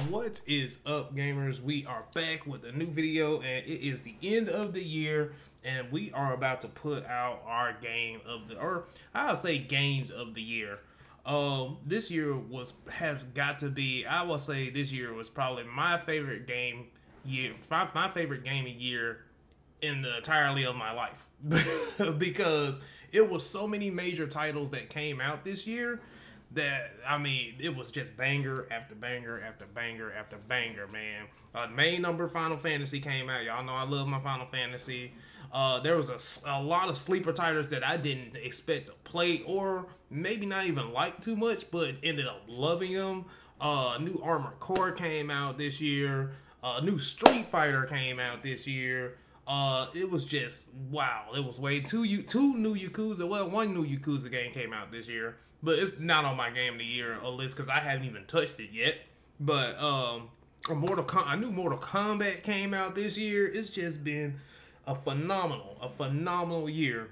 What is up, gamers? We are back with a new video, and it is the end of the year, and we are about to put out our game of the, or I'll say games of the year. This year has got to be, I will say this year was probably my favorite game year, my favorite gaming year in the entirety of my life, because it was so many major titles that came out this year that, I mean, it was just banger after banger after banger after banger, man. Main number Final Fantasy came out. Y'all know I love my Final Fantasy. There was a lot of sleeper titles that I didn't expect to play or maybe not even like too much, but ended up loving them. New Armored Core came out this year. New Street Fighter came out this year. It was just, wow. It was way two new Yakuza. Well, one new Yakuza game came out this year, but it's not on my game of the year list because I haven't even touched it yet. But a new Mortal Kombat came out this year. It's just been a phenomenal year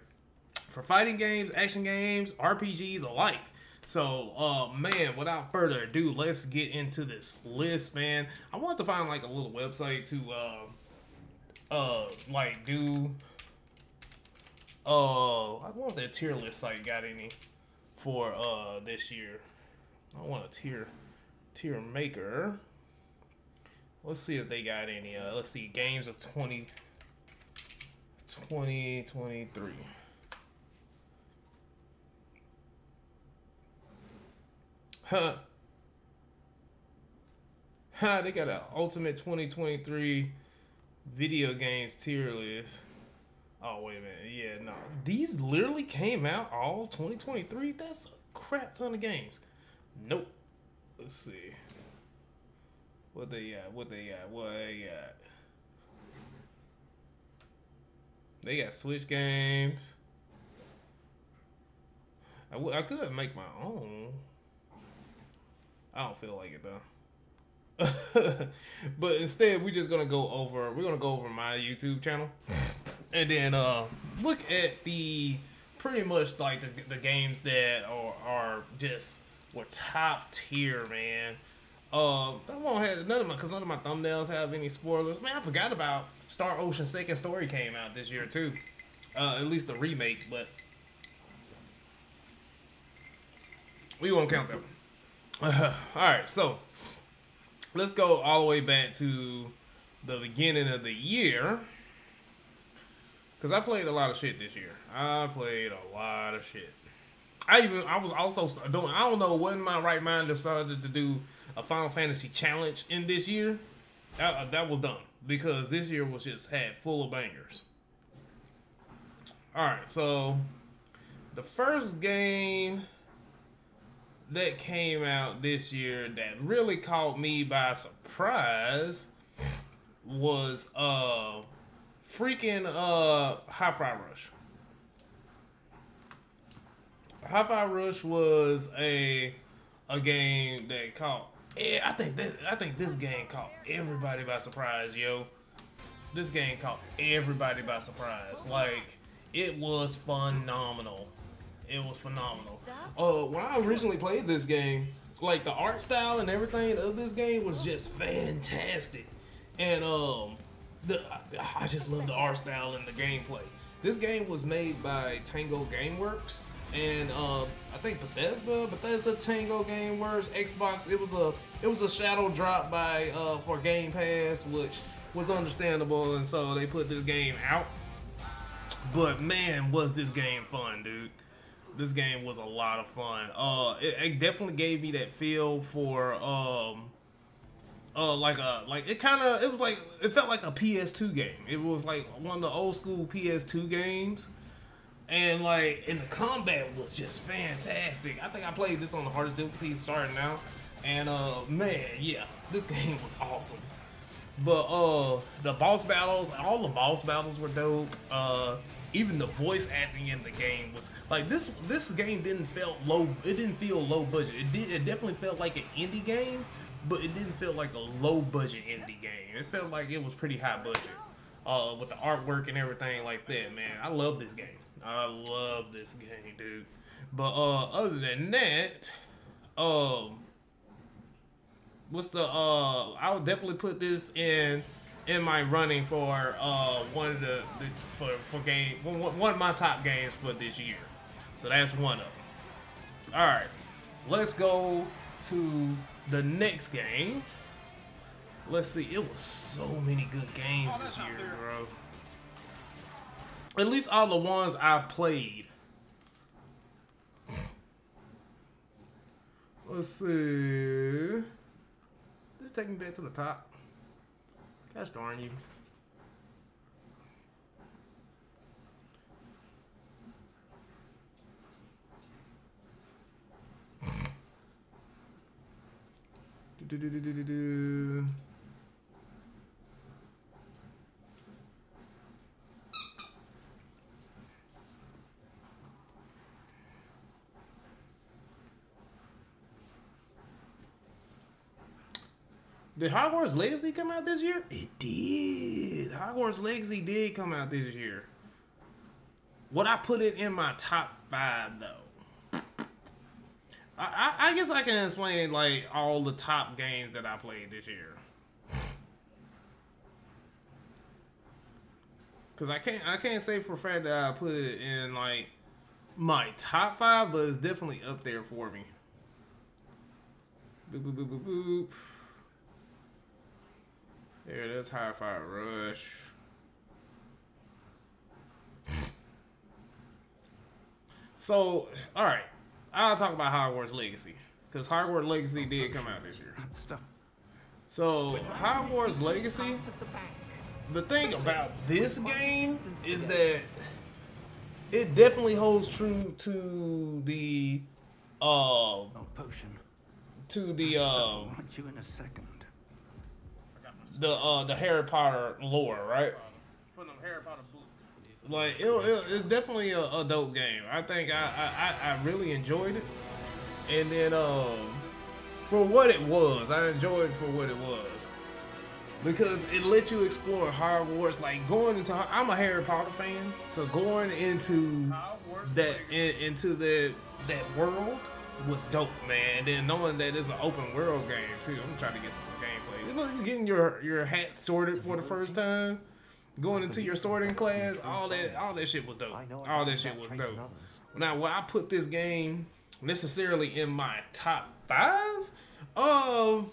for fighting games, action games, RPGs alike. So, man, without further ado, let's get into this list, man. I want to find like a little website to like do I wonder if that tier list site got any for this year. I want a tier maker. Let's see if they got any. Let's see, games of 2023. They got an Ultimate 2023 video games tier list. Oh, wait a minute. Yeah, no. These literally came out all 2023? That's a crap ton of games. Nope. Let's see. What they got? They got Switch games. I could make my own. I don't feel like it, though. But instead we're gonna go over my YouTube channel and then look at the pretty much like the games that are just were top tier, man. I won't have none of my thumbnails have any spoilers. Man, I forgot about Star Ocean Second Story came out this year too. At least the remake, but we won't count that one. Alright, so let's go all the way back to the beginning of the year, because I played a lot of shit this year. I played a lot of shit. I was also doing, I don't know what in my right mind decided to do a Final Fantasy challenge in this year. That was dumb, because this year was just full of bangers. Alright, so the first game that came out this year that really caught me by surprise was freaking Hi-Fi Rush. Hi-Fi Rush was a game that caught, I think this game caught everybody by surprise, yo. This game caught everybody by surprise. Like, it was phenomenal. It was phenomenal. When I originally played this game, like the art style and everything of this game was just fantastic, and I just love the art style and the gameplay. This game was made by Tango Gameworks, and I think Bethesda Tango Gameworks, Xbox. It was a shadow drop by for Game Pass, which was understandable, and so they put this game out. But man, was this game fun, dude. This game was a lot of fun. It definitely gave me that feel for it felt like a PS2 game. It was like one of the old school PS2 games, and the combat was just fantastic. I think I played this on the hardest difficulty starting out, and man, yeah, this game was awesome. But the boss battles, all the boss battles were dope. Even the voice acting in the game was like this game didn't feel low. It didn't feel low budget. It definitely felt like an indie game, but it didn't feel like a low budget indie game. It felt like it was pretty high budget with the artwork and everything like that. Man, I love this game. I love this game, dude. But other than that, what's the I would definitely put this in my running for one of the for game one of my top games for this year. So that's one of them. All right, let's go to the next game. Let's see. It was so many good games this year, bro. At least all the ones I played. Let's see. Did it take me back to the top? Gosh darn you. Did Hogwarts Legacy come out this year? It did. Hogwarts Legacy did come out this year. Would I put it in my top 5 though? I guess I can explain like all the top games that I played this year. Cause I can't say for a fact that I put it in like my top 5, but it's definitely up there for me. Boop boop boop boop boop. There, that's Hi-Fi Rush. So, all right, I'll talk about Hogwarts Legacy because Hogwarts Legacy did come out this year. So, Hogwarts Legacy. The thing about this game is that it definitely holds true to the the Harry Potter lore, right? From the Harry Potter books. Like it's definitely a dope game. I think I really enjoyed it, and then for what it was, I enjoyed it for what it was. Because it let you explore Hogwarts, like going into. I'm a Harry Potter fan, so going into that world was dope, man. And then knowing that it's an open world game too. I'm trying to get some gameplay. Getting your hat sorted for the first time, going into your sorting class, all that shit was dope. All that shit was dope. Now, would I put this game necessarily in my top 5? I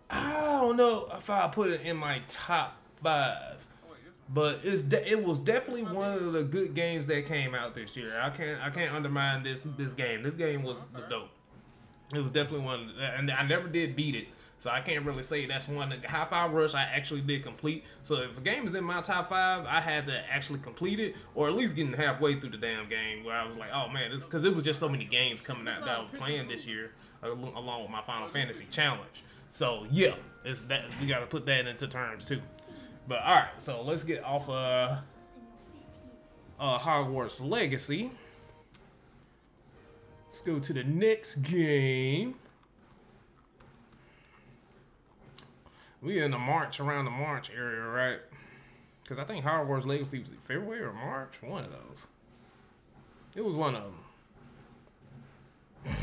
don't know if I put it in my top 5, but it was definitely one of the good games that came out this year. I can't undermine this game. This game was dope. It was definitely one, and I never did beat it, so I can't really say that's one. Hi-Fi Rush I actually did complete. So if a game is in my top 5, I had to actually complete it, or at least getting halfway through the damn game. Where I was like, oh man, this because it was just so many games coming out that I was playing this year, along with my Final Fantasy challenge. So yeah, it's that we got to put that into terms too. But all right, so let's get off Hogwarts Legacy. Let's go to the next game. We in the around the March area, right? Because I think Hogwarts Legacy was in February or March, one of those. It was one of them.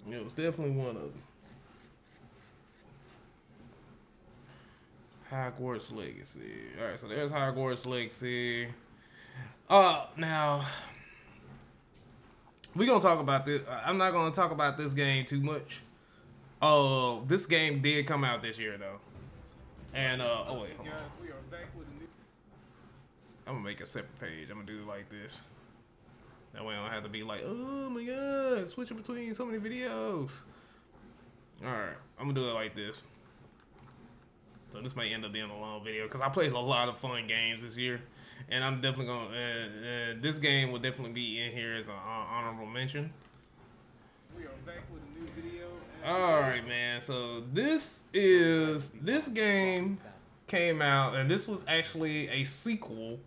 It was definitely one of them. Hogwarts Legacy. All right, so there's Hogwarts Legacy. Now we're gonna talk about this. I'm not gonna talk about this game too much. This game did come out this year though, and oh wait, hold on. I'm gonna make a separate page. I'm gonna do it like this. That way I don't have to be like, oh my god, switching between so many videos. All right, I'm gonna do it like this. So this may end up being a long video because I played a lot of fun games this year, and I'm definitely gonna. This game will definitely be in here as an honorable mention. We are back with a new video. All right, man. So this game came out, and this was actually a sequel.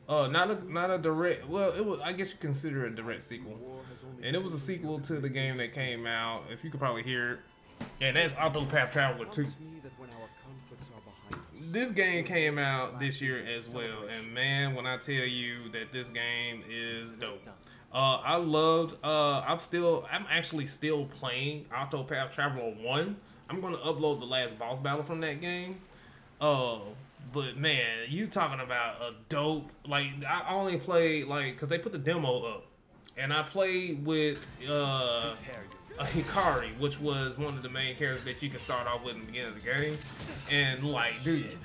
Not a direct. Well, it was. I guess you consider it a direct sequel, and it was a sequel to the game that came out. If you could probably hear it, and that's Octopath Traveler 2. This game came out this year as well, and man, when I tell you that this game is dope, I loved. I'm actually still playing Octopath Traveler 1. I'm gonna upload the last boss battle from that game. Uh, but man, you talking about a dope. Like I only played like because they put the demo up, and I played with a Hikari, which was one of the main characters that you can start off with in the beginning of the game. And like, dude,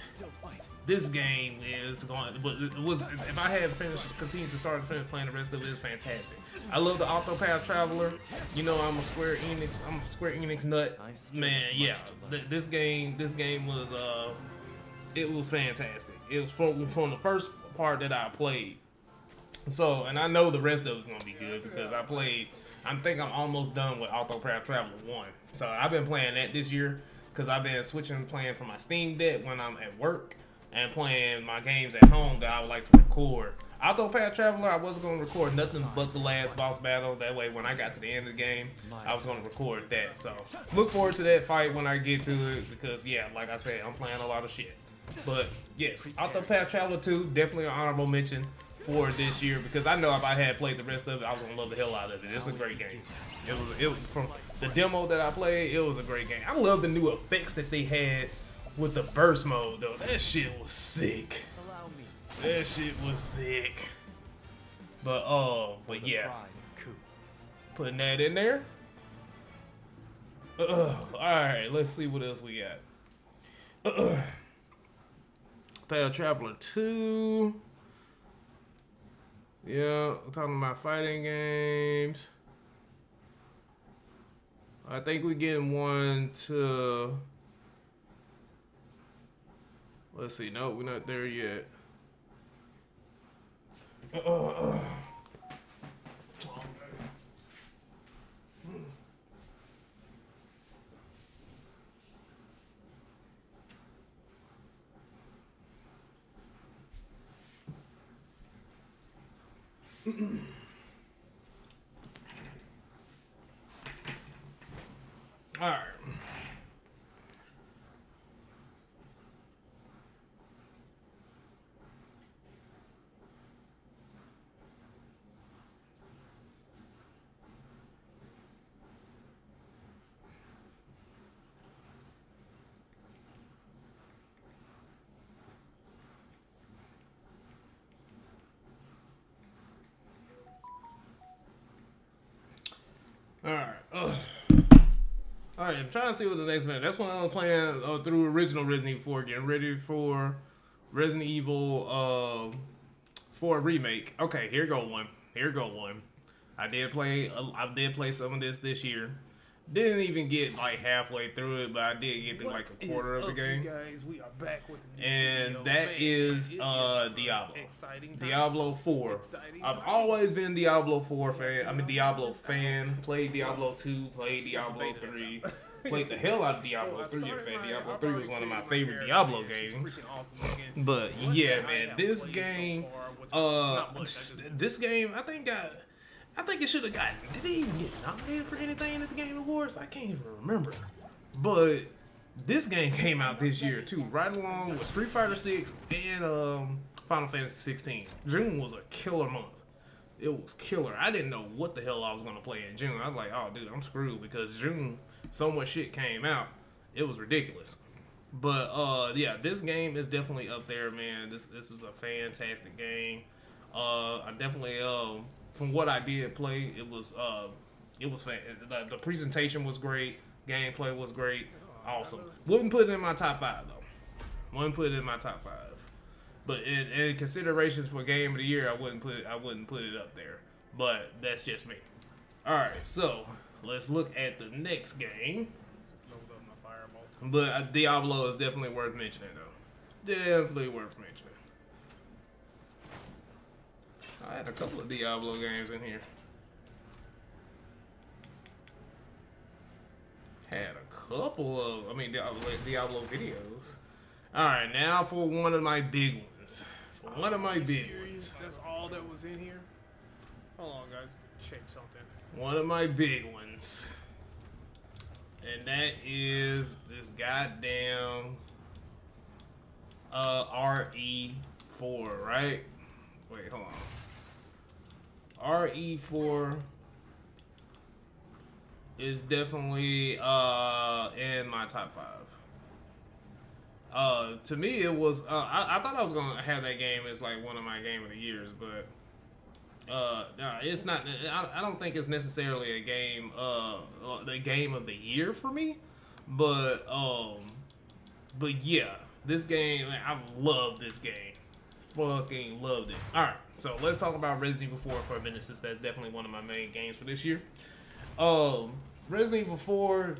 this game is going. But it was if I had continued to start and finish playing the rest of it, it's fantastic. I love the Octopath Traveler. You know, I'm a Square Enix nut. Man, yeah. This game was it was fantastic. It was from the first part that I played. So, and I know the rest of it's gonna be good because I think I'm almost done with Octopath Traveler 1. So I've been playing that this year because I've been playing from my Steam Deck when I'm at work and playing my games at home that I would like to record. Octopath Traveler, I wasn't going to record nothing but the last boss battle. That way, when I got to the end of the game, I was going to record that. So look forward to that fight when I get to it because, yeah, like I said, I'm playing a lot of shit. But yes, Octopath Traveler 2, definitely an honorable mention for this year because I know if I had played the rest of it, I was gonna love the hell out of it. It's a great game. It was from the demo that I played. It was a great game. I love the new effects that they had with the burst mode though. That shit was sick. That shit was sick. But yeah, putting that in there. All right, let's see what else we got. Octopath Traveler 2. Yeah, I'm talking about fighting games. I think we're getting one to... Let's see. No, we're not there yet. All right. All right, I'm trying to see what the next minute. That's what I'm playing through original Resident Evil 4, getting ready for Resident Evil 4 remake. Okay, here go one. I did play some of this year. Didn't even get like halfway through it, but I did get to like a quarter of the game. Guys, we are back with a new and video. that is Diablo. Diablo 4. I've always been Diablo 4 fan. I'm a Diablo fan. Played Diablo 2, played Diablo 3. Played the hell out of Diablo 3. In fact, Diablo 3 was one of my favorite Diablo games. But yeah, man, this game, I think it should have gotten. Did it even get nominated for anything at the Game Awards? I can't even remember. But this game came out this year too, right along with Street Fighter 6 and Final Fantasy 16. June was a killer month. It was killer. I didn't know what the hell I was gonna play in June. I was like, oh dude, I'm screwed because June so much shit came out. It was ridiculous. But yeah, this game is definitely up there, man. This was a fantastic game. I definitely from what I did play, it was the presentation was great, gameplay was great, awesome. Wouldn't put it in my top 5 though. Wouldn't put it in my top 5. But in considerations for game of the year, I wouldn't put it up there. But that's just me. All right, so let's look at the next game. But Diablo is definitely worth mentioning though. Definitely worth mentioning. I had a couple of Diablo games in here. Had a couple of, Diablo videos. Alright, now for one of my big ones. That's all that was in here? Hold on, guys. Check something. One of my big ones. And that is this goddamn RE4, right? Wait, hold on. RE4 is definitely in my top 5. To me, it was. I thought I was gonna have that game as like one of my game of the years, but no, it's not. I don't think it's necessarily a game. The game of the year for me, but yeah, this game. I love this game. Fucking loved it. All right, so let's talk about Resident Evil 4 for a minute, since that's definitely one of my main games for this year. Resident Evil 4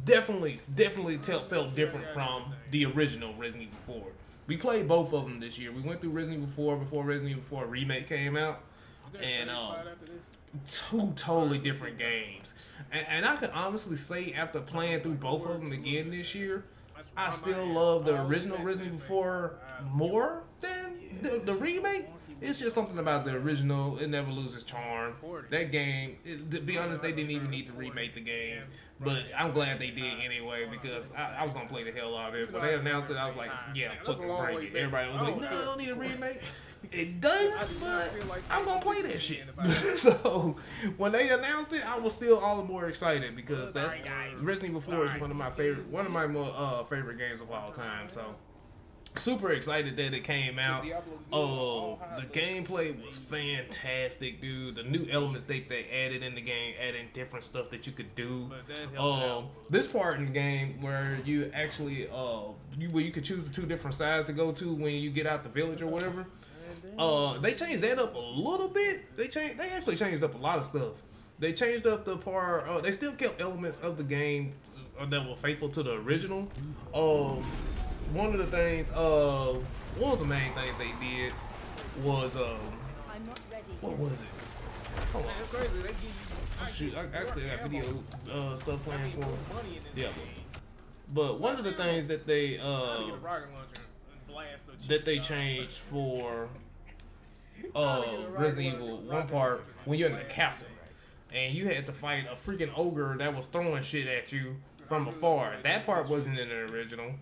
definitely felt different from the original Resident Evil 4. We played both of them this year. We went through Resident Evil 4 before Resident Evil 4 Remake came out, and two totally different games. And I can honestly say, after playing through both of them again this year, I still love the original Resident Evil 4 more than the remake. It's just something about the original. It never loses charm. That game, to be honest, they didn't even need to remake the game. But I'm glad they did anyway, because I was going to play the hell out of it. When they announced it, I was like, yeah, fucking bring it. Everybody was like, no, I don't need a remake. It doesn't, but I'm going to play that shit. So when they announced it, I was still all the more excited, because that's Resident Evil 4 is one of my favorite games of all time. So super excited that it came out. The gameplay was fantastic, dude. The new elements they added in the game, adding different stuff that you could do. This part in the game where you actually where you could choose the 2 different sides to go to when you get out the village or whatever. They changed that up a little bit. They actually changed up a lot of stuff. They changed up the part. They still kept elements of the game that were faithful to the original. One of the things, one of the main things they did was, what was it? Hold on. Oh, shoot, I actually got video stuff playing for them. Yeah. But one of the things that they changed for Resident Evil, one part, when you're in the castle, and you had to fight a freaking ogre that was throwing shit at you from afar. That part wasn't in the original.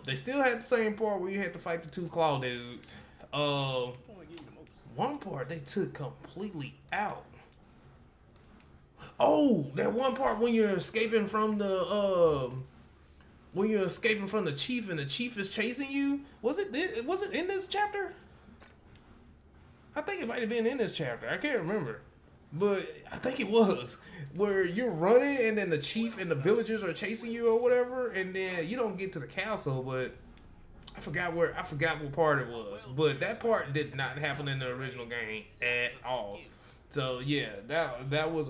They still had the same part where you had to fight the 2 claw dudes. One part they took completely out. Oh, that one part when you're escaping from the chief and the chief is chasing you. Was it in this chapter? I think it might have been in this chapter. I can't remember. But I think it was, where you're running and then the chief and the villagers are chasing you or whatever, and then you don't get to the castle, but I forgot what part it was. But that part did not happen in the original game at all. So yeah, that was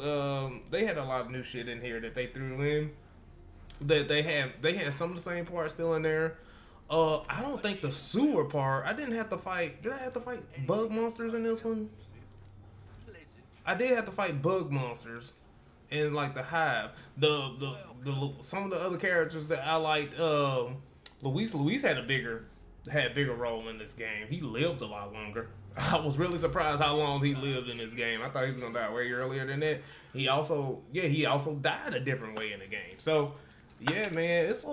they had a lot of new shit in here that they threw in. That they had some of the same parts still in there. I don't think the sewer part. Did I have to fight bug monsters in this one? I did have to fight bug monsters in like the hive. Some of the other characters that I liked, Luis had a bigger role in this game. He lived a lot longer. I was really surprised how long he lived in this game. I thought he was gonna die way earlier than that. He also died a different way in the game. So yeah, man, it's a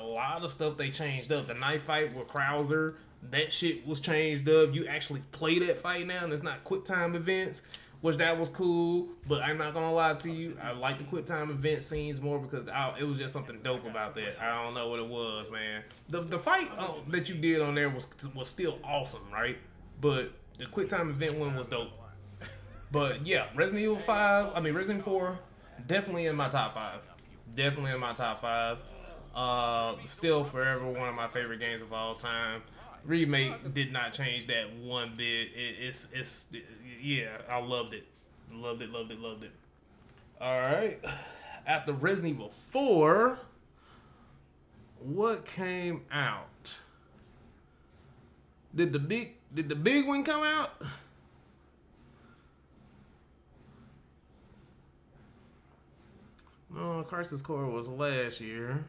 lot of stuff they changed up. The knife fight with Krauser, that shit was changed up. You actually play that fight now, and it's not quick time events. Which that was cool, but I'm not gonna lie to you, I like the quick time event scenes more because it was just something dope about that. I don't know what it was, man. The fight that you did on there was still awesome, right? But the quick time event one was dope. But yeah, Resident Evil 4, definitely in my top 5. Definitely in my top 5. Still forever one of my favorite games of all time. Remake did not change that one bit. Yeah, I loved it. Loved it. Alright. After Resident Evil 4, what came out? Did the big one come out? No, Crisis Core was last year.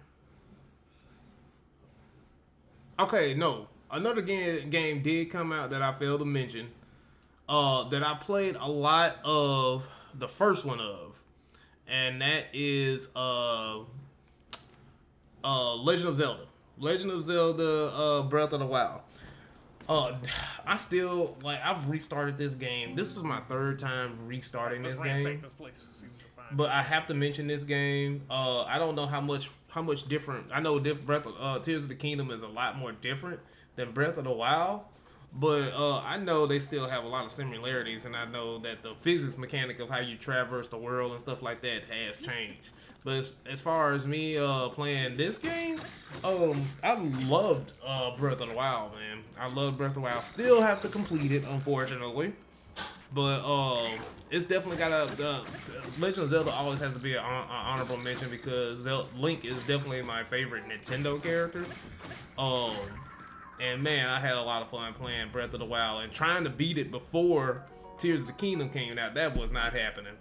Okay, no. Another game did come out that I failed to mention. That I played a lot of the first one of. And that is Legend of Zelda. Legend of Zelda Breath of the Wild. Uh, I still like. I've restarted this game. This was my third time restarting this game. But I have to mention this game. I don't know how much different. I know Tears of the Kingdom is a lot more different than Breath of the Wild. But I know they still have a lot of similarities, and I know that the physics mechanic of how you traverse the world and stuff like that has changed. But as far as me playing this game, I loved Breath of the Wild, man. I love Breath of the Wild. Still have to complete it, unfortunately. But it's definitely got Legend of Zelda always has to be an honorable mention because Link is definitely my favorite Nintendo character. And man, I had a lot of fun playing Breath of the Wild and trying to beat it before Tears of the Kingdom came out. That was not happening.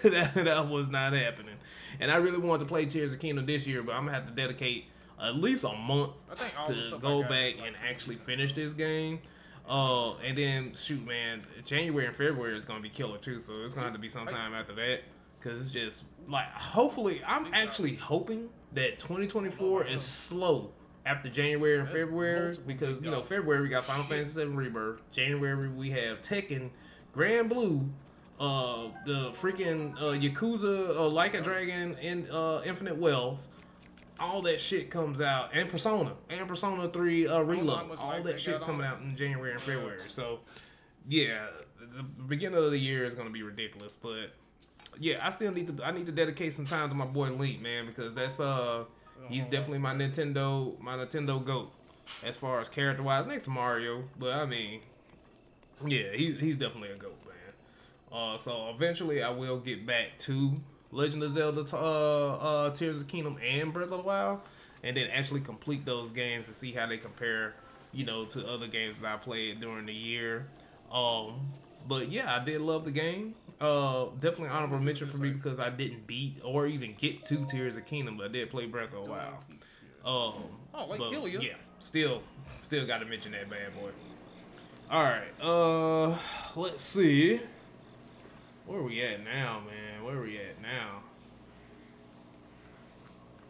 that was not happening. And I really wanted to play Tears of the Kingdom this year, but I'm gonna have to dedicate at least a month to go back and actually finish this game. And then shoot, man, January and February is gonna be killer too. So it's gonna have to be sometime after that, cause it's just like hopefully I'm actually hoping that 2024 is slow after January and February, because you know February we got Final Fantasy VII Rebirth. January we have Tekken, Grand Blue, the freaking Yakuza, Like a Dragon, and Infinite Wealth. All that shit comes out, and Persona 3 Reload. All that shit's coming out in January and February. So yeah, the beginning of the year is gonna be ridiculous. But yeah, I need to dedicate some time to my boy Link, man, because that's he's definitely my Nintendo GOAT as far as character wise, next to Mario. But I mean, yeah, he's definitely a GOAT, man. So eventually I will get back to Legend of Zelda, Tears of the Kingdom, and Breath of the Wild, and then actually complete those games to see how they compare, you know, to other games that I played during the year. But yeah, I did love the game. Definitely honorable mention for me because I didn't beat or even get to Tears of the Kingdom, but I did play Breath of the Wild. But yeah, still got to mention that bad boy. All right, let's see. Where are we at now, man? Where are we at now?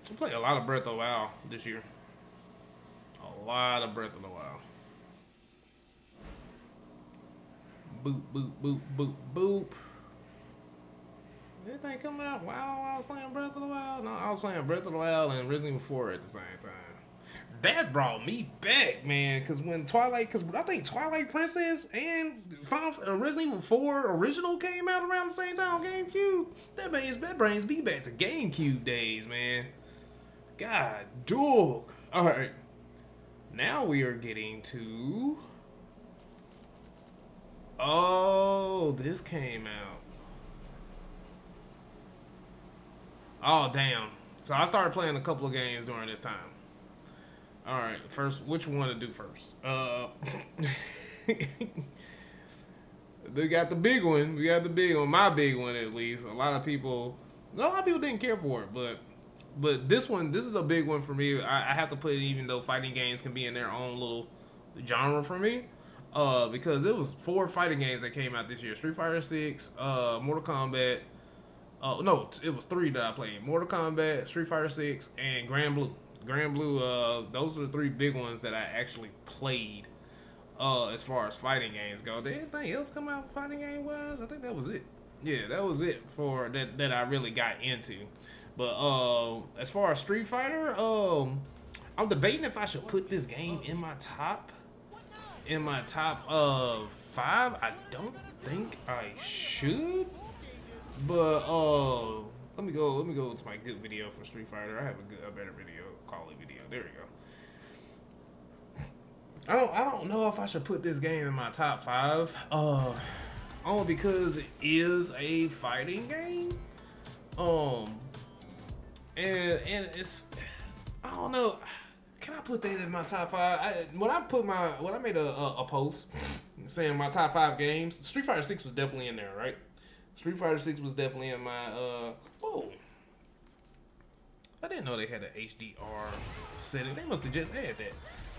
We played a lot of Breath of the Wild this year. A lot of Breath of the Wild. Boop, boop, boop, boop, boop. Anything come out while I was playing Breath of the Wild? No, I was playing Breath of the Wild and Resident Evil 4 at the same time. That brought me back, man, because I think Twilight Princess and Resident Evil 4 original came out around the same time on GameCube. That brings me back to GameCube days, man. God, dog. All right, now we are getting to. Oh, this came out. Oh, damn. So I started playing a couple of games during this time. All right, first, which one to do first? We got the big one. My big one, at least. A lot of people didn't care for it, but this is a big one for me. I have to put it, even though fighting games can be in their own little genre for me. Because it was 4 fighting games that came out this year: Street Fighter 6, Mortal Kombat. No, it was 3 that I played: Mortal Kombat, Street Fighter 6, and Grand Blue. Those are the 3 big ones that I actually played. As far as fighting games go, did anything else come out fighting game wise? I think that was it. Yeah, that was it for that I really got into. But as far as Street Fighter, I'm debating if I should put this game in my top. In my top 5, I don't think I should. But let me go to my good video for Street Fighter. I have a better video, quality video. There we go. I don't know if I should put this game in my top 5. Only because it is a fighting game. And it's, I don't know. Can I put that in my top 5? When I made a post saying my top 5 games, Street Fighter 6 was definitely in there, right? Street Fighter 6 was definitely in my whoa. I didn't know they had an HDR setting. They must have just had that.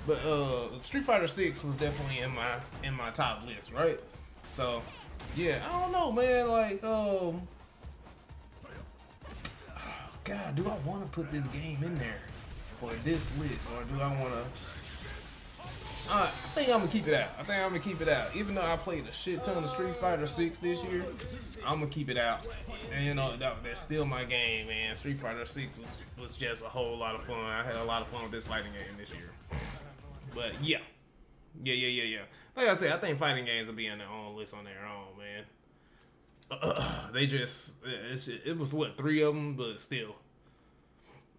But Street Fighter 6 was definitely in my top list, right? So yeah, I don't know, man. Like, God, do I want to put this game in there for this list, or do I want to? I think I'm gonna keep it out. I think I'm gonna keep it out. Even though I played a shit ton of Street Fighter 6 this year, I'm gonna keep it out. And you know that's still my game, man. Street Fighter 6 was just a whole lot of fun. I had a lot of fun with this fighting game this year. But yeah. Like I said, I think fighting games will be on their own list on their own, man. They just it was what, 3 of them, but still.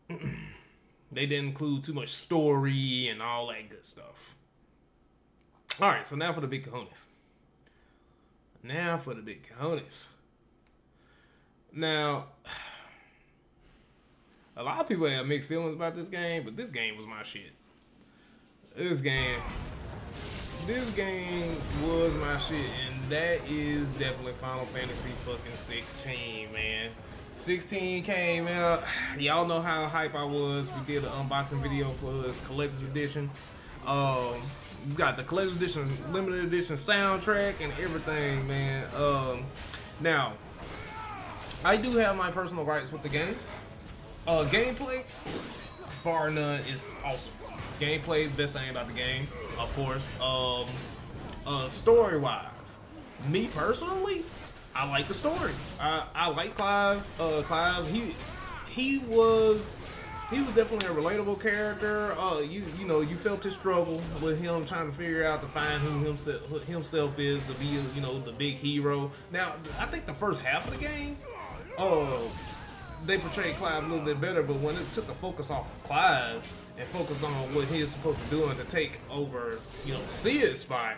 They didn't include too much story and all that good stuff. All right, so now for the big cojones. Now, a lot of people have mixed feelings about this game, but this game was my shit. This game was my shit, and that is definitely Final Fantasy fucking 16, man. 16 came out. Y'all know how hype I was. We did an unboxing video for this collector's edition. You got the collector's edition, limited edition soundtrack and everything, man. Now, I do have my personal rights with the game. Gameplay, bar none, is awesome. Gameplay is the best thing about the game, of course. Story-wise, me personally, I like the story. I like Clive. Clive, he was definitely a relatable character. You know, you felt his struggle with him trying to figure out to find who himself is to be, you know, the big hero. Now, I think the first half of the game, they portrayed Clive a little bit better, but when it took the focus off of Clive and focused on what he was supposed to do and to take over, you know, Sid's spot,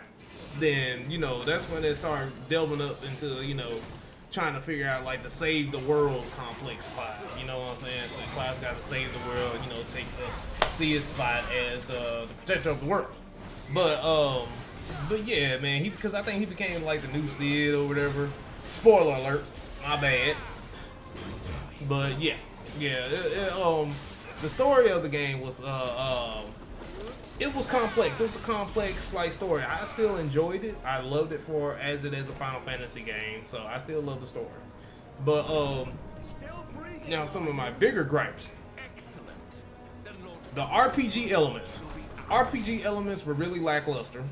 then, you know, that's when it started delving up into, you know, trying to figure out, like, the save the world complex Clive. You know what I'm saying? So Clive's got to save the world, you know, take the Sid's spot as the protector of the world. But yeah, man, because I think he became, like, the new Sid or whatever. Spoiler alert, my bad. But yeah, the story of the game was it was complex. It was a complex like story. I still enjoyed it. I loved it as it is a Final Fantasy game, so I still love the story. But now some of my bigger gripes. The RPG elements. RPG elements were really lackluster.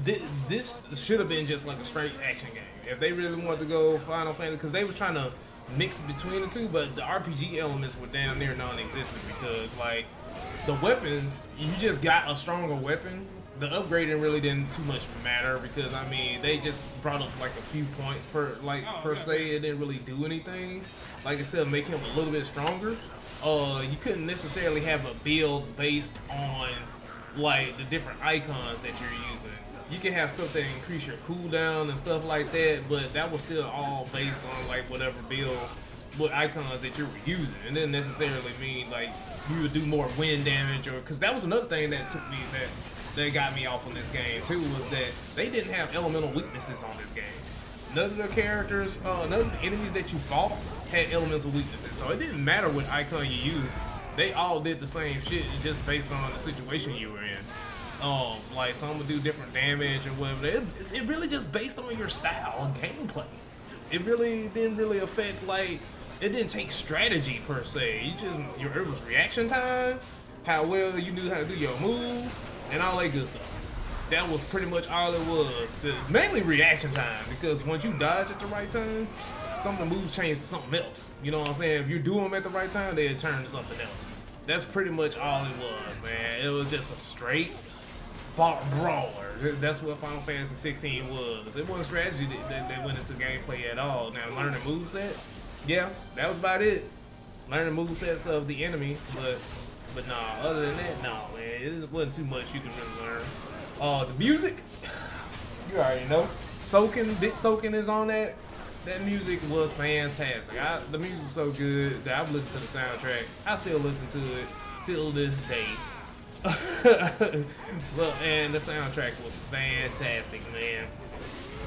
This should have been just like a straight action game. If they really wanted to go Final Fantasy, because they were trying to mix between the two, but the RPG elements were damn near non-existent because, like, the weapons, you just got a stronger weapon. The upgrading really didn't too much matter because, I mean, they just brought up like a few points per se. It didn't really do anything. Like I said, make him a little bit stronger. You couldn't necessarily have a build based on like the different icons that you're using. You can have stuff that increase your cooldown and stuff like that, but that was still all based on like whatever build, what icons that you were using. It didn't necessarily mean like you would do more wind damage, or because that was another thing that took me that got me off on this game too, was that they didn't have elemental weaknesses on this game. None of the characters, none of the enemies that you fought had elemental weaknesses, so it didn't matter what icon you used. They all did the same shit, just based on the situation you were in. Like some would do different damage or whatever. It really just based on your style and gameplay. It really didn't really affect, like, it didn't take strategy per se. It was reaction time, how well you knew how to do your moves, and all that good stuff. That was pretty much all it was. Mainly reaction time, because once you dodge at the right time, some of the moves change to something else. You know what I'm saying? If you do them at the right time, they'll turn to something else. That's pretty much all it was, man. It was just a straight brawler. That's what Final Fantasy 16 was. It wasn't strategy that went into gameplay at all. Now, learning movesets, yeah, that was about it. Learning movesets of the enemies, but nah, other than that, nah, man, it wasn't too much you can really learn. The music, you already know. Bit Soaking is on that. That music was fantastic. The music was so good that I've listened to the soundtrack. I still listen to it till this day. Well, and the soundtrack was fantastic, man.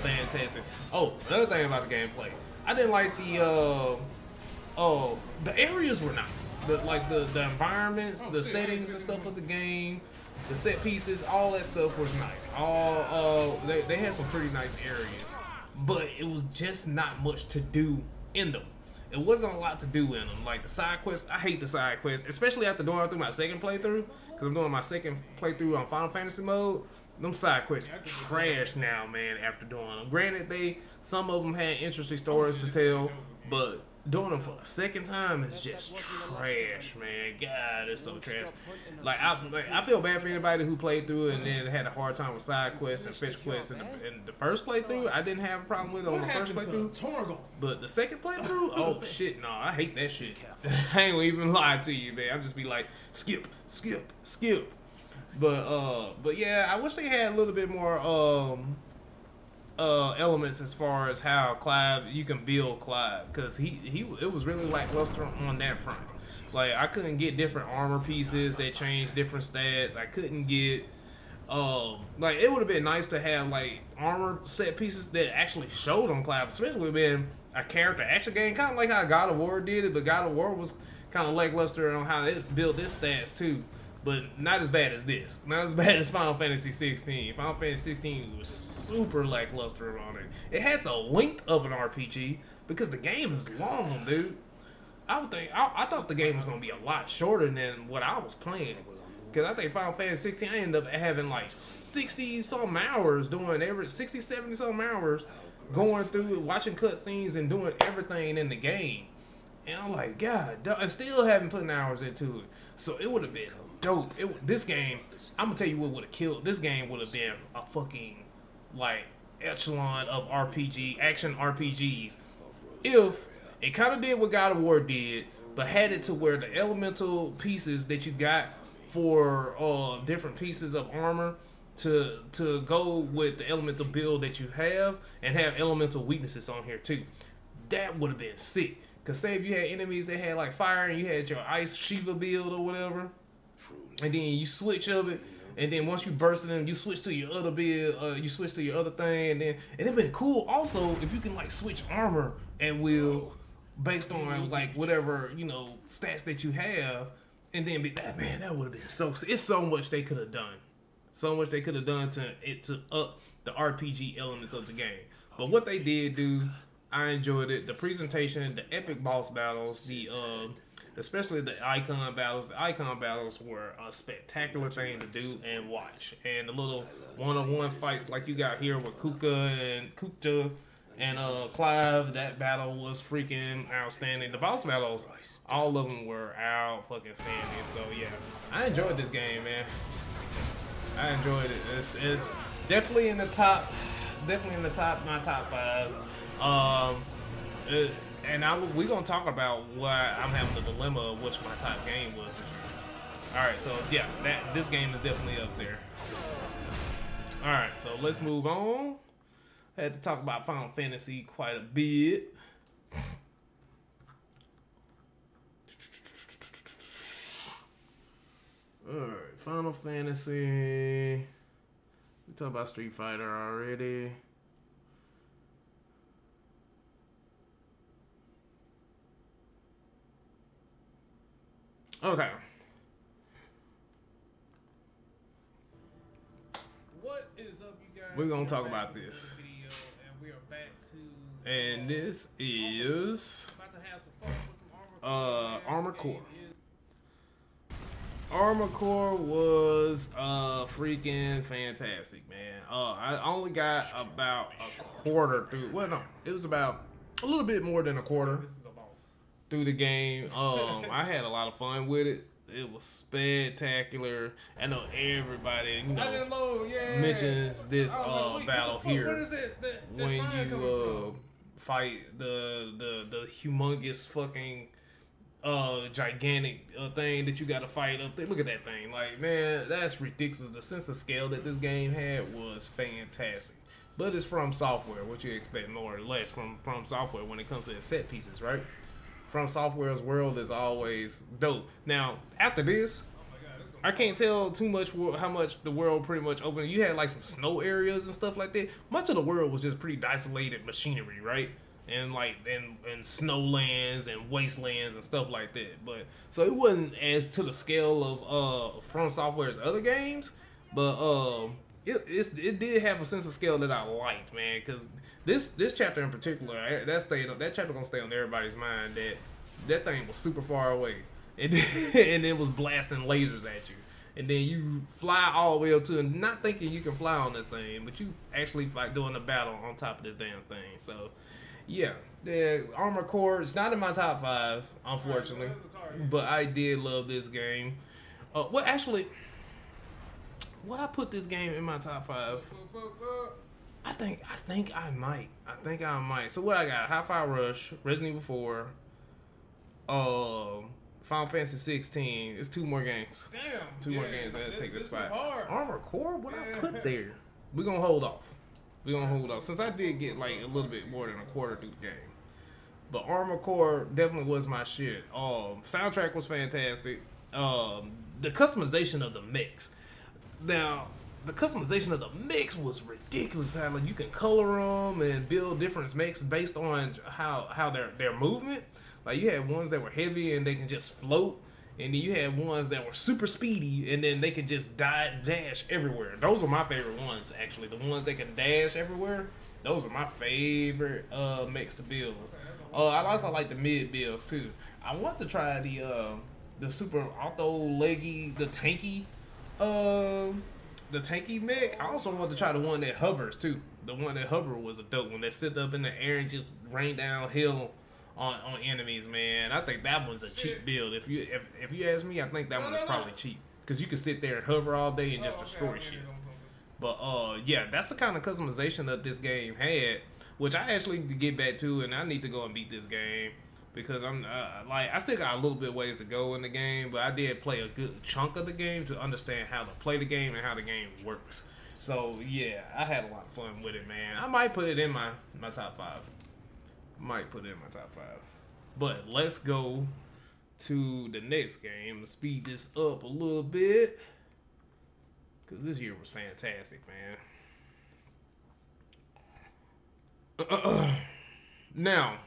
Fantastic. Oh, another thing about the gameplay, I didn't like the areas were nice. The environments, the settings and stuff of the game, the set pieces, all that stuff was nice. They had some pretty nice areas, but it was just not much to do in them. it wasn't a lot to do in them. Like the side quests, I hate the side quests, especially after doing through my second playthrough, because I'm doing my second playthrough on Final Fantasy mode. Them side quests trash now, man. After doing them, granted, some of them had interesting stories to tell, but doing them for a second time is just trash, man. God, it's so trash. Like I feel bad for anybody who played through it and then had a hard time with side quests and fetch quests in the first playthrough. I didn't have a problem with it on the first playthrough, but the second playthrough, oh shit, no, I hate that shit. I ain't even lie to you, man. I'm just be like, skip, skip, skip. But yeah, I wish they had a little bit more elements as far as how Clive, you can build Clive, because it was really lackluster on that front. Like I couldn't get different armor pieces that changed different stats. I couldn't get like it would have been nice to have like armor set pieces that actually showed on Clive, especially being a character action game, kind of like how God of War did it. But God of War was kind of lackluster on how they built its stats too. But not as bad as this. Not as bad as Final Fantasy 16. Final Fantasy 16 was super lackluster on it. It had the length of an RPG because the game is long, dude. I thought the game was gonna be a lot shorter than what I was playing. Cause I think Final Fantasy 16, I ended up having like 60 something hours doing 60, 70 something hours going through, watching cutscenes and doing everything in the game. And I'm like, God, I still haven't put hours into it. So it would have been dope. This game, I'm gonna tell you what would have killed. This game would have been a fucking like echelon of action RPGs if it kind of did what God of War did, but had it to where the elemental pieces that you got for different pieces of armor to go with the elemental build that you have, and have elemental weaknesses on here too. That would have been sick. Cause say if you had enemies that had like fire and you had your ice Shiva build or whatever, and then you switch of it, and then once you burst them, you switch to your other build, you switch to your other thing, and it'd been cool also if you can like switch armor at will based on like whatever, you know, stats that you have, and then be that, man, that would have been so. It's so much they could have done, so much they could have done to up the RPG elements of the game. But what they did do, I enjoyed it. The presentation, the epic boss battles, especially the icon battles. The icon battles were a spectacular thing to do and watch. And the little one-on-one fights like you got here with Kupta and Clive, that battle was freaking outstanding. The boss battles, all of them were out fucking standing. So yeah, I enjoyed this game, man. I enjoyed it. It's definitely in the top. Definitely in the top. My top 5. We're gonna talk about why I'm having the dilemma of which my top game was. All right, so yeah, this game is definitely up there. All right, so let's move on. I had to talk about Final Fantasy quite a bit. All right, Final Fantasy. We talked about Street Fighter already. Okay. What is up, you guys? We're gonna talk about this. Video, and we are back to. And this is About to have some fun with some Armored Core. Armored Core was freaking fantastic, man. I only got about a quarter through. Well, no, it was about a little bit more than a quarter through the game. I had a lot of fun with it. It was spectacular. I know everybody, mentions this battle here when you fight the humongous fucking gigantic thing that you got to fight up there. Look at that thing, like, man, that's ridiculous. The sense of scale that this game had was fantastic. But it's From Software. What you expect more or less from Software when it comes to the set pieces, right? From Software's world is always dope. Now, after this, I can't tell too much how much the world pretty much opened. You had like some snow areas and stuff like that. Much of the world was just pretty isolated machinery, right? And like and snowlands and wastelands and stuff like that. But so it wasn't as to the scale of From Software's other games, but it did have a sense of scale that I liked, man. Because this chapter in particular, that chapter gonna stay on everybody's mind. That thing was super far away, and and it was blasting lasers at you. And then you fly all the way up to it, not thinking you can fly on this thing, but you actually like doing a battle on top of this damn thing. So, yeah, the Armored Core, it's not in my top 5, unfortunately, but I did love this game. What I put this game in my top 5? I think I might. So what I got? Hi-Fi Rush, Resident Evil 4, Final Fantasy 16. It's 2 more games. Damn. 2 more games that take this spot. Hard. Armored Core? What I put there? We're gonna hold off. Since I did get like a little bit more than a quarter through the game. But Armored Core definitely was my shit. Soundtrack was fantastic. The customization of the mix. Now, the customization of the mix was ridiculous. How like you can color them and build different mix based on how their movement. Like you had ones that were heavy and they can just float, and then you had ones that were super speedy and then they could just dash everywhere. Those were my favorite ones, actually. The ones that can dash everywhere. Those are my favorite mix to build. I also like the mid builds too. I want to try the super auto leggy, the tanky mech. I also want to try the one that hovers too. The one that hover was a dope one that sit up in the air and just rain down hill on enemies, man. I think that one's a cheap build. If you ask me, I think that one is probably cheap because you can sit there and hover all day and just destroy shit. But yeah, that's the kind of customization that this game had, which I actually need to get back to, and I need to go and beat this game because I'm I still got a little bit ways to go in the game, but I did play a good chunk of the game to understand how to play the game and how the game works. So yeah, I had a lot of fun with it, man. I might put it in my top 5. But let's go to the next game. Let's speed this up a little bit because this year was fantastic, man. Now,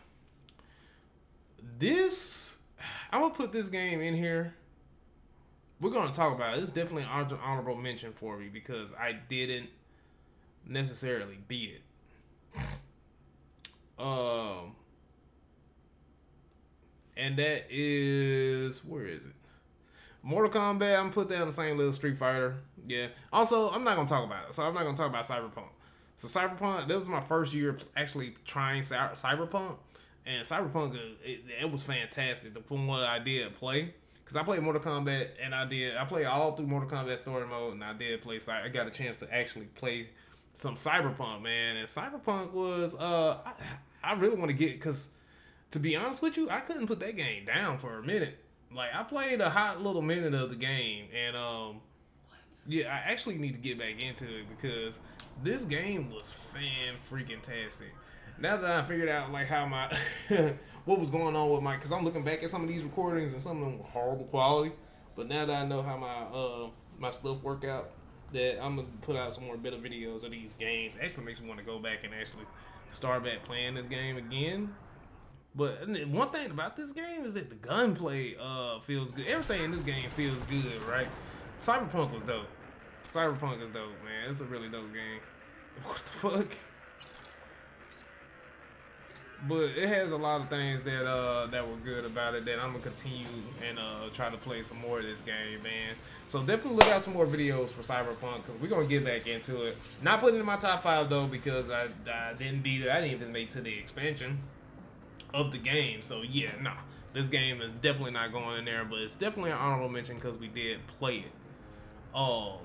I'm gonna put this game in here. We're gonna talk about it. It's definitely an honorable mention for me because I didn't necessarily beat it. And that is, where is it? Mortal Kombat. I'm gonna put that on the same little Street Fighter. Yeah. Also, I'm not gonna talk about it, so I'm not gonna talk about Cyberpunk. So Cyberpunk, that was my first year actually trying Cyberpunk, and Cyberpunk, it was fantastic from what I did play. Cause I played Mortal Kombat, and I played all through Mortal Kombat story mode, and I got a chance to actually play some Cyberpunk, man. And Cyberpunk was, I really want to get, cause to be honest with you, I couldn't put that game down for a minute. Like I played a hot little minute of the game, and yeah, I actually need to get back into it because this game was fan-freaking-tastic. Now that I figured out like how my what was going on with my, because I'm looking back at some of these recordings and some of them were horrible quality, but now that I know how my stuff work out, that I'm gonna put out some more better videos of these games. It actually makes me want to go back and actually start back playing this game again. But one thing about this game is that the gunplay feels good. Everything in this game feels good, right? Cyberpunk was dope. Cyberpunk is dope, man. It's a really dope game. What the fuck? But it has a lot of things that were good about it that I'm gonna continue and try to play some more of this game, man. So definitely look out some more videos for Cyberpunk because we're gonna get back into it. Not putting it in my top 5 though because I didn't beat it. I didn't even make it to the expansion of the game. So yeah, nah, this game is definitely not going in there, but it's definitely an honorable mention because we did play it. What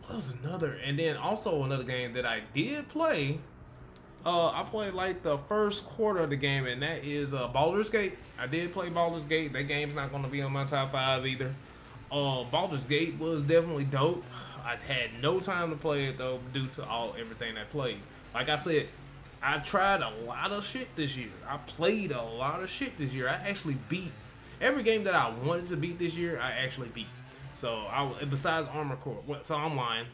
was another? And then also another game that I did play. I played like the first quarter of the game, and that is Baldur's Gate. I did play Baldur's Gate. That game's not going to be on my top 5 either. Baldur's Gate was definitely dope. I had no time to play it though due to everything I played. Like I said, I tried a lot of shit this year. I played a lot of shit this year. I actually beat every game that I wanted to beat this year. I actually beat. So besides Armored Core. So I'm lying.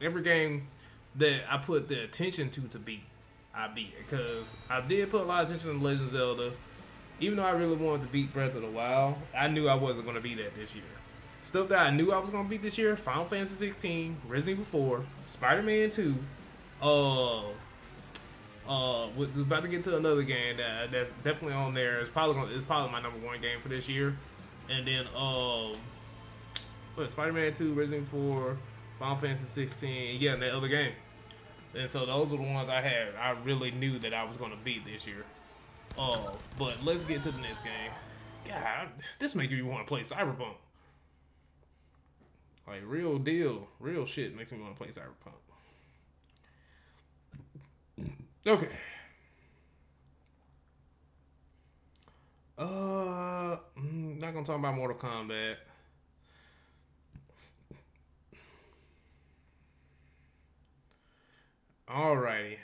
Every game that I put the attention to beat, I beat it. Because I did put a lot of attention to Legend of Zelda. Even though I really wanted to beat Breath of the Wild, I knew I wasn't going to beat that this year. Stuff that I knew I was gonna beat this year: Final Fantasy 16, Resident Evil 4, Spider-Man 2. We're about to get to another game that's definitely on there. It's probably my #1 game for this year. And then Spider-Man 2, Resident Evil 4, Final Fantasy 16, yeah, and that other game. And so those were the ones I really knew that I was gonna beat this year. But let's get to the next game. God, this makes me want to play Cyberpunk. Like, real deal, real shit makes me want to play Cyberpunk. Okay. Not gonna talk about Mortal Kombat. Alrighty.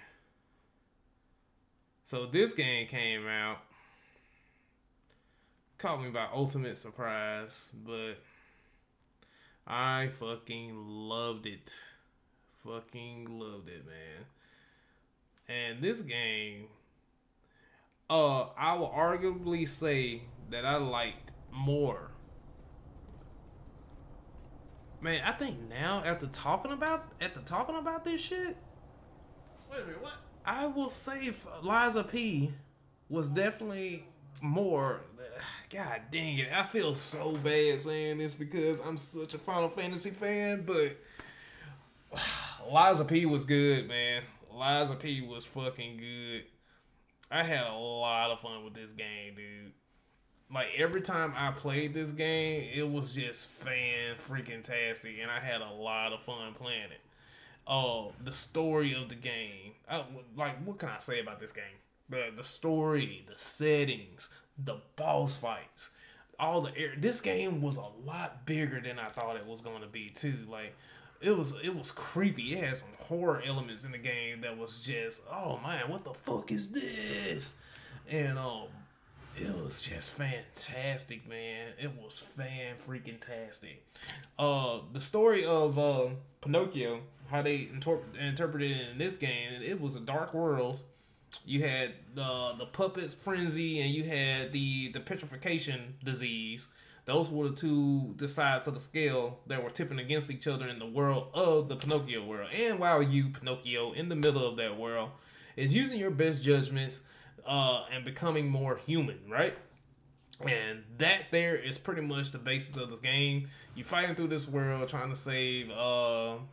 So this game came out. Caught me by ultimate surprise, but I fucking loved it. Fucking loved it, man. And this game, I will arguably say that I liked more. Man, I think now after talking about this shit, wait a minute, what? I will say Liza P was definitely more. God dang it, I feel so bad saying this because I'm such a Final Fantasy fan, but Liza P was good, man. Liza P was fucking good. I had a lot of fun with this game, dude. Like, every time I played this game, it was just fan-freaking-tastic, and I had a lot of fun playing it. The story of the game. Like, what can I say about this game? The story, the settings, the boss fights, all the air. This game was a lot bigger than I thought it was going to be, too. Like, it was creepy. It had some horror elements in the game that was just, oh man, what the fuck is this? And it was just fantastic, man. It was fan-freaking-tastic. The story of Pinocchio, how they interpreted it in this game, it was a dark world. You had the puppet's frenzy, and you had the petrification disease. Those were the sides of the scale that were tipping against each other in the world of the Pinocchio world. And while you, Pinocchio, in the middle of that world, is using your best judgments and becoming more human, right? And that there is pretty much the basis of this game. You fighting through this world trying to save, trying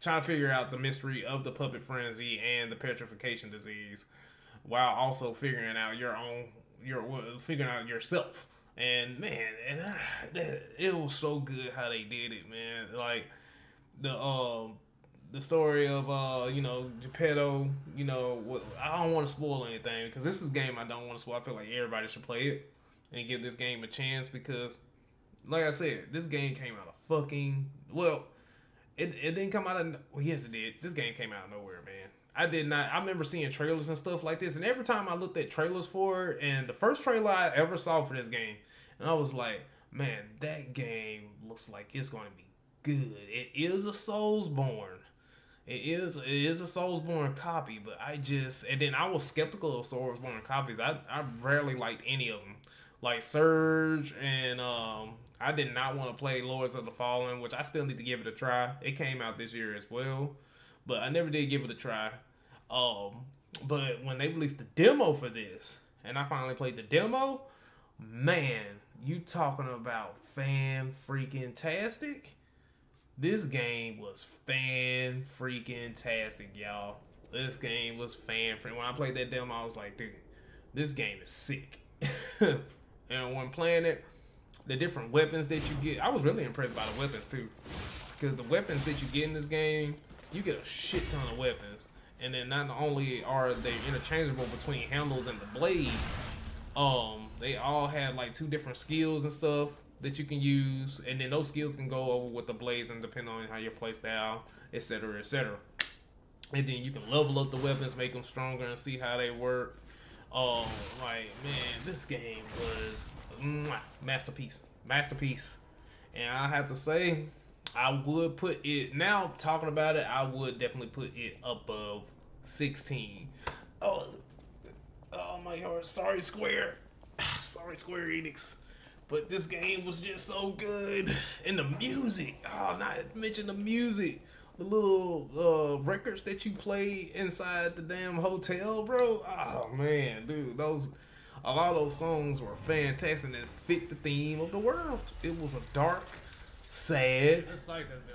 to figure out the mystery of the puppet frenzy and the petrification disease, while also figuring out figuring out yourself. And man, it was so good how they did it, man. Like the story of Geppetto. I don't want to spoil anything because this is a game I don't want to spoil. I feel like everybody should play it and give this game a chance because, like I said, this game came out of fucking It didn't come out of. Well, yes, it did. This game came out of nowhere, man. I did not. I remember seeing trailers and stuff like this, and every time I looked at trailers for it, and the first trailer I ever saw for this game, and I was like, man, that game looks like it's going to be good. It is a Soulsborne. It is a Soulsborne copy, but and then I was skeptical of Soulsborne copies. I rarely liked any of them, like Surge, and I did not want to play Lords of the Fallen, which I still need to give it a try. It came out this year as well, but I never did give it a try. But when they released the demo for this, and I finally played the demo, man, you talking about fan-freaking-tastic? This game was fan-freaking-tastic, y'all. This game was fan-freaking. When I played that demo, I was like, dude, this game is sick. And when playing it, the different weapons that you get, I was really impressed by the weapons too, because the weapons that you get in this game, you get a shit ton of weapons, and then not only are they interchangeable between handles and the blades, they all had like 2 different skills and stuff that you can use, and then those skills can go over with the blades and depending on how your play style, etc., etc. And then you can level up the weapons, make them stronger, and see how they work. Like, man, this game was masterpiece. And I have to say, I would put it, now talking about it, I would definitely put it above 16. Oh my God, sorry Square Enix. But this game was just so good. And the music. Oh, not to mention the music. The little records that you play inside the damn hotel, bro. Oh, man, dude. A lot of those songs were fantastic and fit the theme of the world. It was a dark, sad,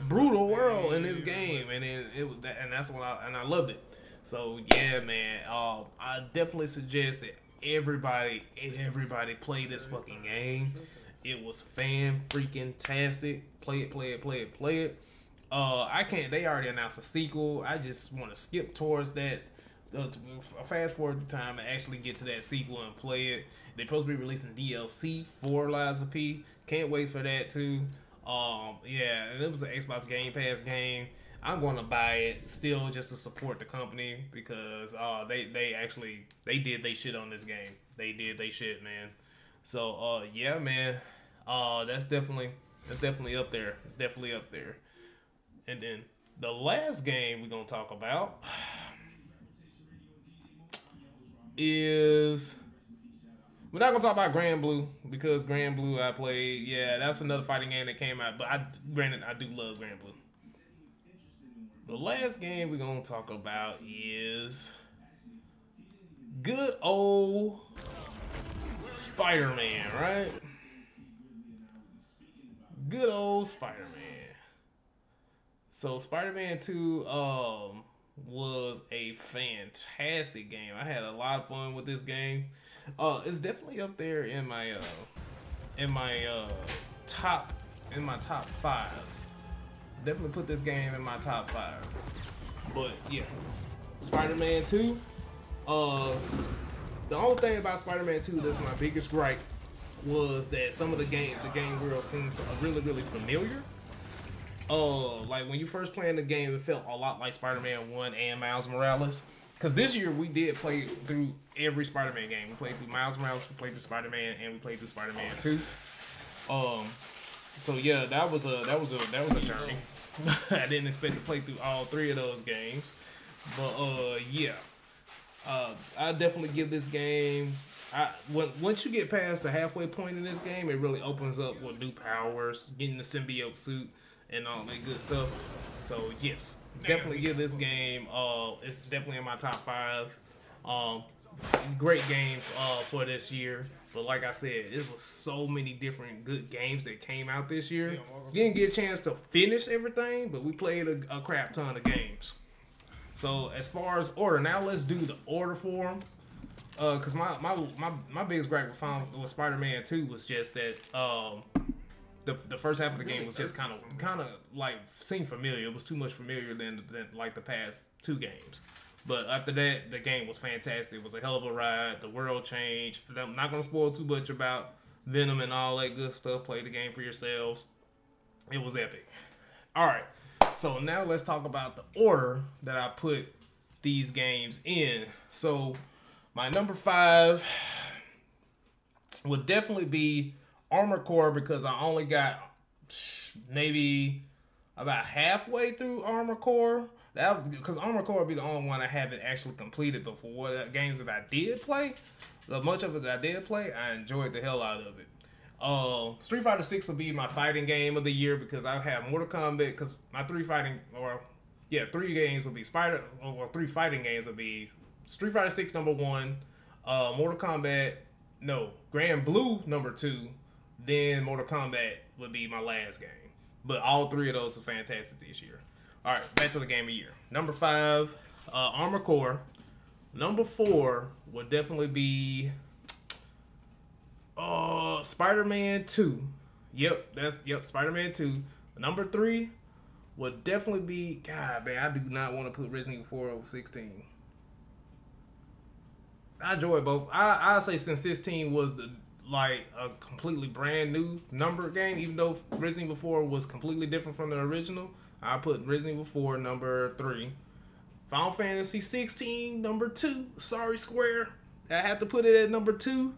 brutal world in this game. And it was that, and that's what I loved it. So, yeah, man. I definitely suggest that everybody play this fucking game. It was fan-freaking-tastic. Play it. I can't. They already announced a sequel. I just want to skip towards that. Fast forward the time and actually get to that sequel and play it. They're supposed to be releasing DLC for Liza P. Can't wait for that too. Yeah, and it was an Xbox Game Pass game. I'm going to buy it still just to support the company because they did they shit on this game. They did they shit, man. So yeah, man. That's definitely up there. It's definitely up there. And then the last game we're gonna talk about is, we're not gonna talk about Grand Blue because Grand Blue I played. Yeah, that's another fighting game that came out. But I do love Grand Blue. The last game we're gonna talk about is good old Spider-Man, right? Good old Spider-Man. So Spider-Man 2 was a fantastic game. I had a lot of fun with this game. It's definitely up there in my top 5. Definitely put this game in my top 5. But yeah, Spider-Man 2. The only thing about Spider-Man 2 that's my biggest gripe was that some of the game world seems really familiar. Like when you first playing the game, it felt a lot like Spider-Man 1 and Miles Morales. Because this year we did play through every Spider-Man game. We played through Miles Morales, we played through Spider-Man, and we played through Spider-Man 2. So yeah, that was a journey. I didn't expect to play through all 3 of those games, but yeah, I definitely give this game. Once you get past the halfway point in this game, it really opens up with new powers, getting the symbiote suit, and all that good stuff. So yes, definitely give this game. It's definitely in my top 5. Great game for this year. But like I said, it was so many different good games that came out this year. Didn't get a chance to finish everything, but we played a crap ton of games. So as far as order, now let's do the order for them. Cause my biggest gripe with Spider-Man 2 was just that the first half of the game was just kind of like seemed familiar. It was too much familiar than like the past 2 games. But after that, the game was fantastic. It was a hell of a ride. The world changed. I'm not going to spoil too much about Venom and all that good stuff. Play the game for yourselves. It was epic. All right. So now let's talk about the order that I put these games in. So my number 5 would definitely be Armored Core because I only got maybe about halfway through Armored Core. Because Armored Core would be the only one I haven't actually completed before. The games that I did play, the much of it that I did play, I enjoyed the hell out of it. Street Fighter 6 will be my fighting game of the year because I have Mortal Kombat. Because my 3 games will be 3 fighting games will be Street Fighter 6 number 1, Mortal Kombat, Grand Blue number 2, then Mortal Kombat would be my last game. But all 3 of those are fantastic this year. All right, back to the game of the year. Number 5, Armored Core. Number 4 would definitely be Spider-Man 2. Yep, Spider-Man 2. Number 3 would definitely be, God, man, I do not want to put Resident Evil 4 over 16. I enjoy both. I say since 16 was a completely brand new number game, even though Resident Evil 4 was completely different from the original, I put Resident Evil 4 number 3. Final Fantasy 16 number 2. Sorry, Square. I have to put it at number 2.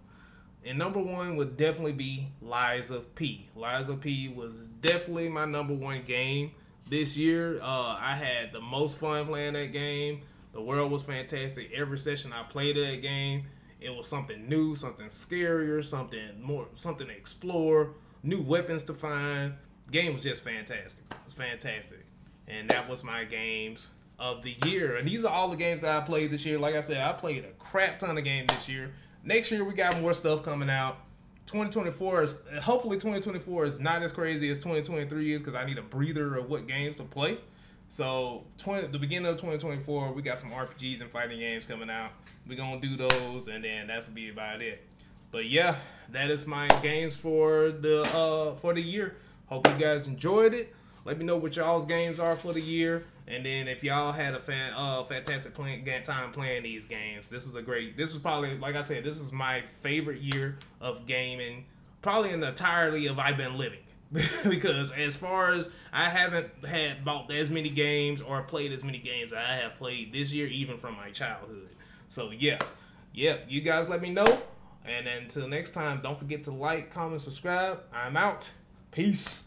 And number 1 would definitely be Liza P. Liza P was definitely my number 1 game this year. I had the most fun playing that game. The world was fantastic. Every session I played that game, It was something new, something scarier, something to explore, new weapons to find. Game was just fantastic. It was fantastic. And that was my games of the year. And these are all the games that I played this year. Like I said, I played a crap ton of games this year. Next year we got more stuff coming out. 2024 is hopefully 2024 is not as crazy as 2023 is, because I need a breather of what games to play. So the beginning of 2024, we got some RPGs and fighting games coming out. We're gonna do those, and then that's be about it. But yeah, that is my games for the year. Hope you guys enjoyed it. Let me know what y'all's games are for the year, and then if y'all had a fantastic time playing these games. This was probably, like I said, this is my favorite year of gaming, probably in the entirety of I've been living. Because as far as I haven't had bought as many games or played as many games as I have played this year, even from my childhood. So yeah, you guys let me know. And until next time, don't forget to like, comment, subscribe. I'm out. Peace.